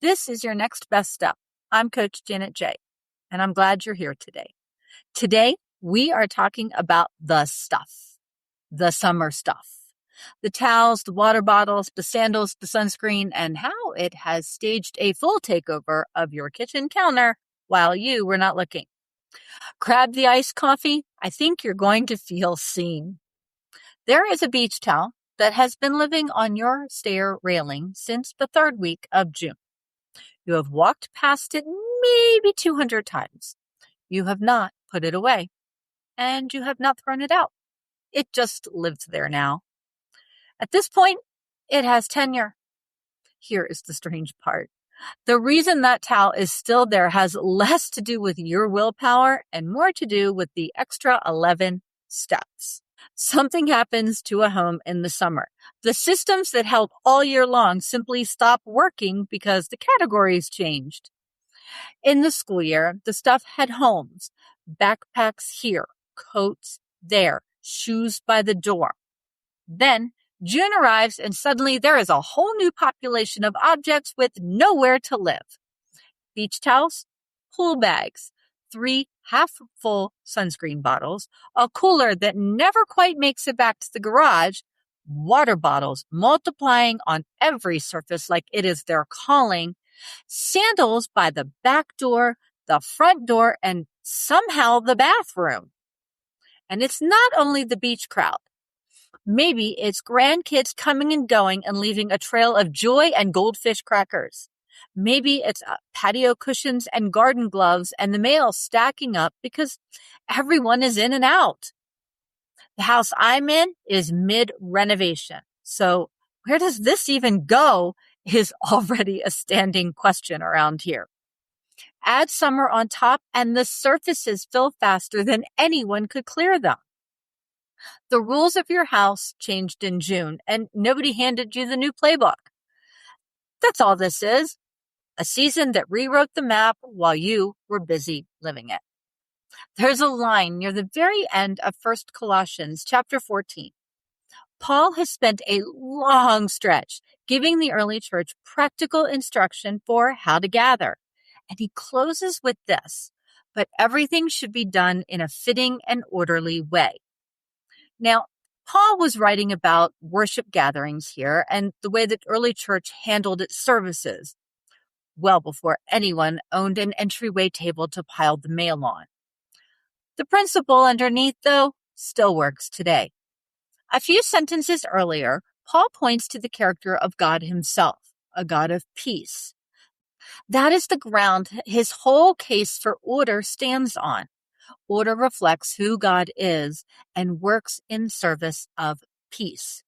This is your next best step. I'm Coach Janet J, and I'm glad you're here today. Today, we are talking about the stuff, the summer stuff, the towels, the water bottles, the sandals, the sunscreen, and how it has staged a full takeover of your kitchen counter while you were not looking. Grab the iced coffee. I think you're going to feel seen. There is a beach towel that has been living on your stair railing since the third week of June. You have walked past it maybe 200 times. You have not put it away, and you have not thrown it out. It just lives there now. At this point, it has tenure. Here is the strange part. The reason that towel is still there has less to do with your willpower and more to do with the extra 11 steps. Something happens to a home in the summer. The systems that help all year long simply stop working because the categories changed. In the school year, the stuff had homes, backpacks here, coats there, shoes by the door. Then June arrives and suddenly there is a whole new population of objects with nowhere to live. Beach towels, pool bags, 3 half-full sunscreen bottles, a cooler that never quite makes it back to the garage, water bottles multiplying on every surface like it is their calling, sandals by the back door, the front door, and somehow the bathroom. And it's not only the beach crowd. Maybe it's grandkids coming and going and leaving a trail of joy and goldfish crackers. Maybe it's patio cushions and garden gloves and the mail stacking up because everyone is in and out. The house I'm in is mid-renovation. So where does this even go is already a standing question around here. Add summer on top and the surfaces fill faster than anyone could clear them. The rules of your house changed in June, and nobody handed you the new playbook. That's all this is, a season that rewrote the map while you were busy living it. There's a line near the very end of 1 Colossians chapter 14. Paul has spent a long stretch giving the early church practical instruction for how to gather. And he closes with this, but everything should be done in a fitting and orderly way. Now, Paul was writing about worship gatherings here and the way that early church handled its services, well before anyone owned an entryway table to pile the mail on. The principle underneath, though, still works today. A few sentences earlier, Paul points to the character of God himself, a God of peace. That is the ground his whole case for order stands on. Order reflects who God is and works in service of peace.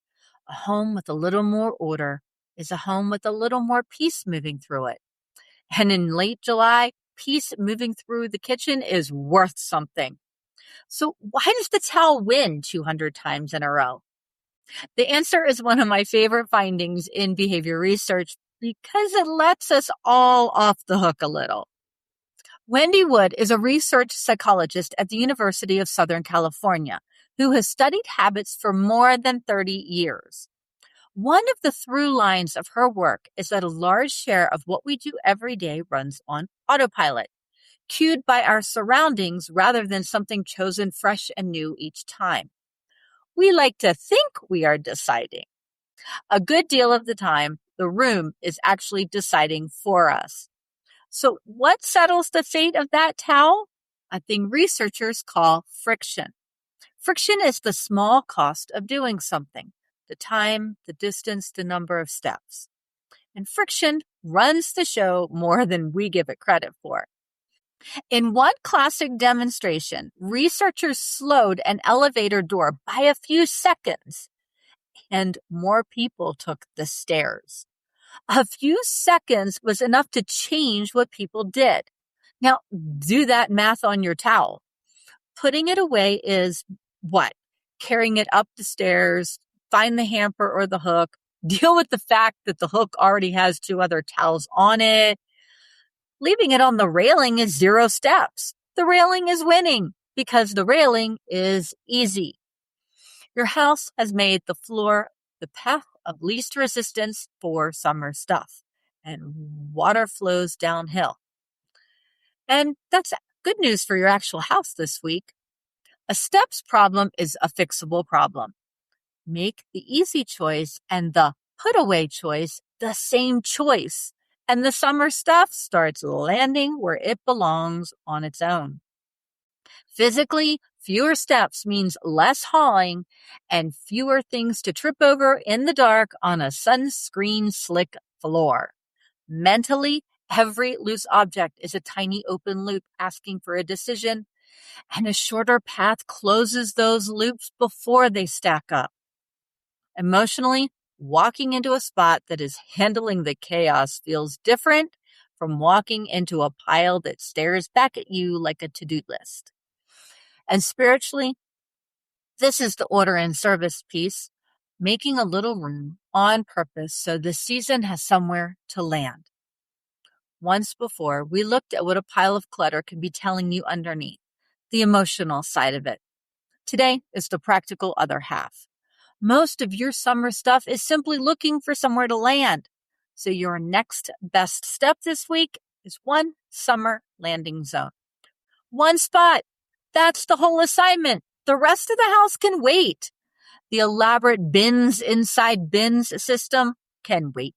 A home with a little more order is a home with a little more peace moving through it. And in late July, peace moving through the kitchen is worth something. So why does the towel win 200 times in a row? The answer is one of my favorite findings in behavior research because it lets us all off the hook a little. Wendy Wood is a research psychologist at the University of Southern California who has studied habits for more than 30 years. One of the through lines of her work is that a large share of what we do every day runs on autopilot, cued by our surroundings rather than something chosen fresh and new each time. We like to think we are deciding. A good deal of the time, the room is actually deciding for us. So what settles the fate of that towel? A thing researchers call friction. Friction is the small cost of doing something, the time, the distance, the number of steps. And friction runs the show more than we give it credit for. In one classic demonstration, researchers slowed an elevator door by a few seconds, and more people took the stairs. A few seconds was enough to change what people did. Now, do that math on your towel. Putting it away is what? Carrying it up the stairs, find the hamper or the hook, deal with the fact that the hook already has 2 other towels on it. Leaving it on the railing is 0 steps. The railing is winning because the railing is easy. Your house has made the floor the path of least resistance for summer stuff. and water flows downhill. And that's good news for your actual house this week. A steps problem is a fixable problem. Make the easy choice and the put away choice the same choice, and the summer stuff starts landing where it belongs on its own. Physically, fewer steps means less hauling and fewer things to trip over in the dark on a sunscreen slick floor. Mentally, every loose object is a tiny open loop asking for a decision, and a shorter path closes those loops before they stack up. Emotionally, walking into a spot that is handling the chaos feels different from walking into a pile that stares back at you like a to-do list. And spiritually, this is the order and service piece, making a little room on purpose so the season has somewhere to land. Once before, we looked at what a pile of clutter can be telling you underneath, the emotional side of it. Today is the practical other half. Most of your summer stuff is simply looking for somewhere to land. So your next best step this week is one summer landing zone. One spot. That's the whole assignment. The rest of the house can wait. The elaborate bins inside bins system can wait.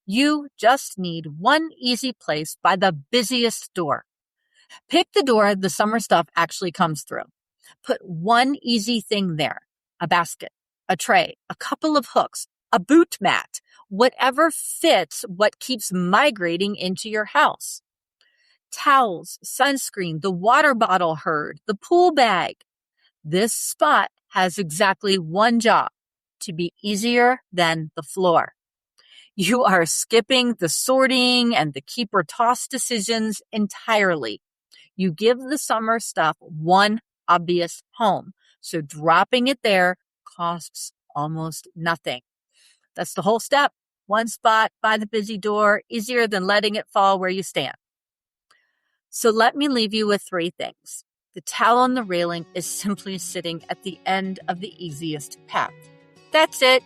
You just need one easy place by the busiest door. Pick the door the summer stuff actually comes through. Put one easy thing there. A basket, a tray, a couple of hooks, a boot mat, whatever fits what keeps migrating into your house. Towels, sunscreen, the water bottle herd, the pool bag. This spot has exactly one job, to be easier than the floor. You are skipping the sorting and the keep or toss decisions entirely. You give the summer stuff one obvious home, so dropping it there costs almost nothing. That's the whole step. One spot by the busy door, easier than letting it fall where you stand. So let me leave you with three things. The towel on the railing is simply sitting at the end of the easiest path. That's it.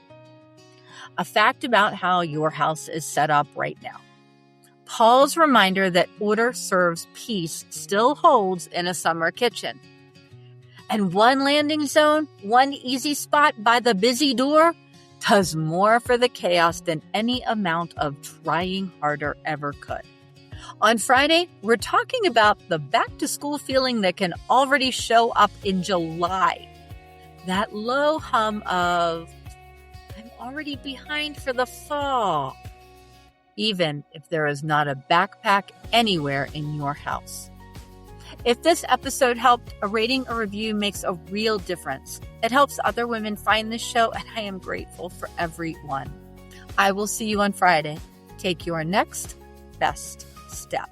A fact about how your house is set up right now. Paul's reminder that order serves peace still holds in a summer kitchen. And one landing zone, one easy spot by the busy door, does more for the chaos than any amount of trying harder ever could. On Friday, we're talking about the back-to-school feeling that can already show up in July. That low hum of, I'm already behind for the fall, even if there is not a backpack anywhere in your house. If this episode helped, a rating or review makes a real difference. It helps other women find this show, and I am grateful for everyone. I will see you on Friday. Take your next best step.